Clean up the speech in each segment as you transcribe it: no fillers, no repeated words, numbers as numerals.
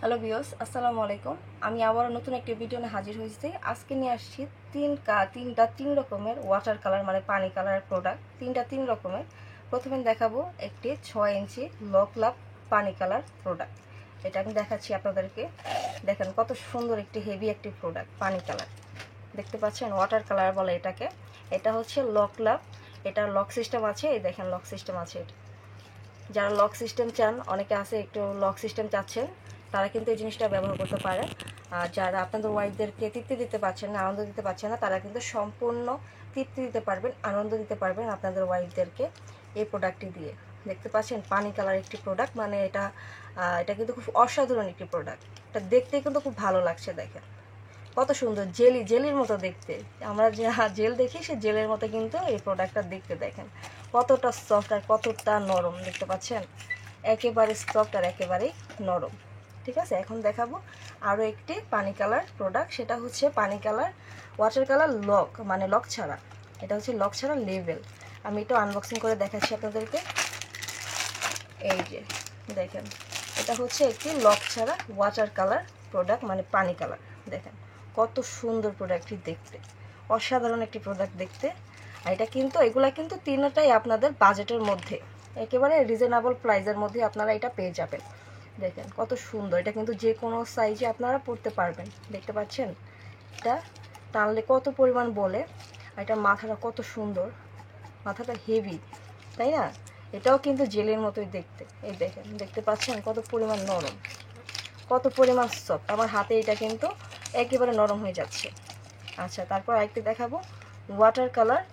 Hello viewers, আসসালামু আলাইকুম। আমি আবারও নতুন একটি ভিডিও নিয়ে হাজির হয়েছি। আজকে নিয়ে আসছি তিন রকমের ওয়াটার কালার মানে পানি কালার প্রোডাক্ট। তিন রকমের। প্রথমে দেখাবো একটি 6 ইঞ্চি লক লাভ পানি কালার প্রোডাক্ট। এটা আমি দেখাচ্ছি আপনাদেরকে। দেখেন কত সুন্দর একটি হেভি একটি প্রোডাক্ট পানি কালার। দেখতে পাচ্ছেন ওয়াটার কালার বলে এটাকে। এটা হচ্ছে লক লাভ। এটা লক সিস্টেম আছে, এই দেখেন লক সিস্টেম আছে এটা। যারা লক সিস্টেম চান, অনেকে আছে একটু লক সিস্টেম চাচ্ছেন, তারা কিন্তু এই জিনিসটা ব্যবহার করতে পারে। আর যারা আপনাদের ওয়াইফদেরকে তৃপ্তি দিতে পারছেন না, আনন্দ দিতে পারছেন না, তারা কিন্তু সম্পূর্ণ তৃপ্তি দিতে পারবেন, আনন্দ দিতে পারবেন আপনাদের ওয়াইফদেরকে এই প্রোডাক্টটি দিয়ে। দেখতে পাচ্ছেন পানি কালার একটি প্রোডাক্ট, মানে এটা এটা কিন্তু খুব অসাধারণ একটি প্রোডাক্ট। এটা দেখতে কিন্তু খুব ভালো লাগছে। দেখেন কত সুন্দর, জেলির মতো দেখতে। আমরা যে জেল দেখি সে জেলের মতো কিন্তু এই প্রোডাক্টটা দেখতে। দেখেন কতটা সফট আর কতটা নরম, দেখতে পাচ্ছেন একেবারে সফট আর একেবারেই নরম। ঠিক আছে, এখন দেখাবো আরও একটি পানি কালার প্রোডাক্ট। সেটা হচ্ছে পানি কালার ওয়াটার কালার লক, মানে লক ছাড়া। এটা হচ্ছে লক ছাড়া লেভেল। আমি একটু আনবক্সিং করে দেখাচ্ছি আপনাদেরকে। এই যে দেখেন, এটা হচ্ছে একটি লক ছাড়া ওয়াটার কালার প্রোডাক্ট, মানে পানি কালার। দেখেন কত সুন্দর প্রোডাক্টটি দেখতে, অসাধারণ একটি প্রোডাক্ট দেখতে। আর এটা কিন্তু এগুলা কিন্তু তিনটাই আপনাদের বাজেটের মধ্যে, একেবারে রিজনেবল প্রাইসের মধ্যে আপনারা এটা পেয়ে যাবেন। দেখেন কত সুন্দর, এটা কিন্তু যে কোনো সাইজে আপনারা পরতে পারবেন। দেখতে পাচ্ছেন এটা টানলে কত পরিমাণ বলে। আর এটা মাথাটা কত সুন্দর, মাথাটা হেভি, তাই না? এটাও কিন্তু জেলের মতোই দেখতে। এই দেখেন, দেখতে পাচ্ছেন কত পরিমাণ নরম, কত পরিমাণ সফট। আমার হাতে এটা কিন্তু একেবারে নরম হয়ে যাচ্ছে। আচ্ছা, তারপর আরেকটি দেখাবো ওয়াটার কালার।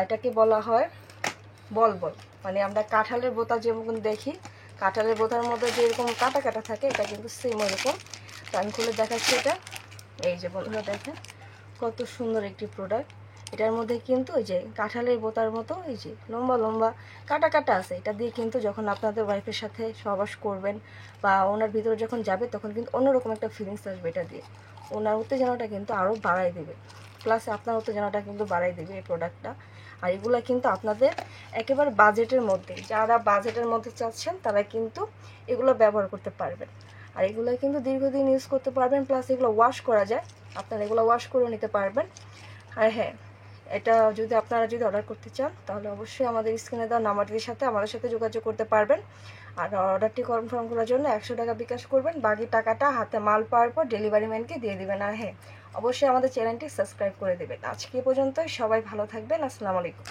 এটাকে বলা হয় বল বল, মানে আমরা কাঁঠালের বোতা যেমন দেখি, কাঁঠালের বোতার মধ্যে যেরকম কাটা কাটা থাকে, এটা কিন্তু সেম ওইরকম। তো আমি খুলে দেখাচ্ছি এটা। এই যে বন্ধুরা দেখেন কত সুন্দর একটি প্রোডাক্ট। এটার মধ্যে কিন্তু ওই যে কাঁঠালের বোতার মতো এই যে লম্বা লম্বা কাটা কাটা আছে। এটা দিয়ে কিন্তু যখন আপনাদের ওয়াইফের সাথে সহবাস করবেন বা ওনার ভিতরে যখন যাবে, তখন কিন্তু অন্যরকম একটা ফিলিংস আসবে। এটা দিয়ে ওনার উত্তেজনাটা কিন্তু আরও বাড়াই দেবে, প্লাস আপনার উত্তেজনাটা কিন্তু বাড়াই দেবে এই প্রোডাক্টটা। আর এগুলো কিন্তু আপনাদের একেবারে বাজেটের মধ্যে, যারা বাজেটের মধ্যে চাচ্ছেন তারা কিন্তু এগুলো ব্যবহার করতে পারবেন। আর এগুলো কিন্তু দীর্ঘদিন ইউজ করতে পারবেন, প্লাস এগুলো ওয়াশ করা যায়, আপনারা এগুলো ওয়াশ করে নিতে পারবেন। আর হ্যাঁ, এটা আপনারা যদি অর্ডার করতে চান, তাহলে অবশ্যই আমাদের স্ক্রিনে দেওয়া নাম্বারটির সাথে আমাদের সাথে যোগাযোগ করতে পারবেন। আর অর্ডারটি কনফার্ম করার জন্য 100 টাকা বিকাশ করবেন, বাকি টাকাটা হাতে মাল পাওয়ার পর ডেলিভারি ম্যানকে দিয়ে দেবেন। আর হ্যাঁ, অবশ্যই আমাদের চ্যানেলটি সাবস্ক্রাইব করে দেবেন। আজকে পর্যন্ত সবাই ভালো থাকবেন। আসসালামু আলাইকুম।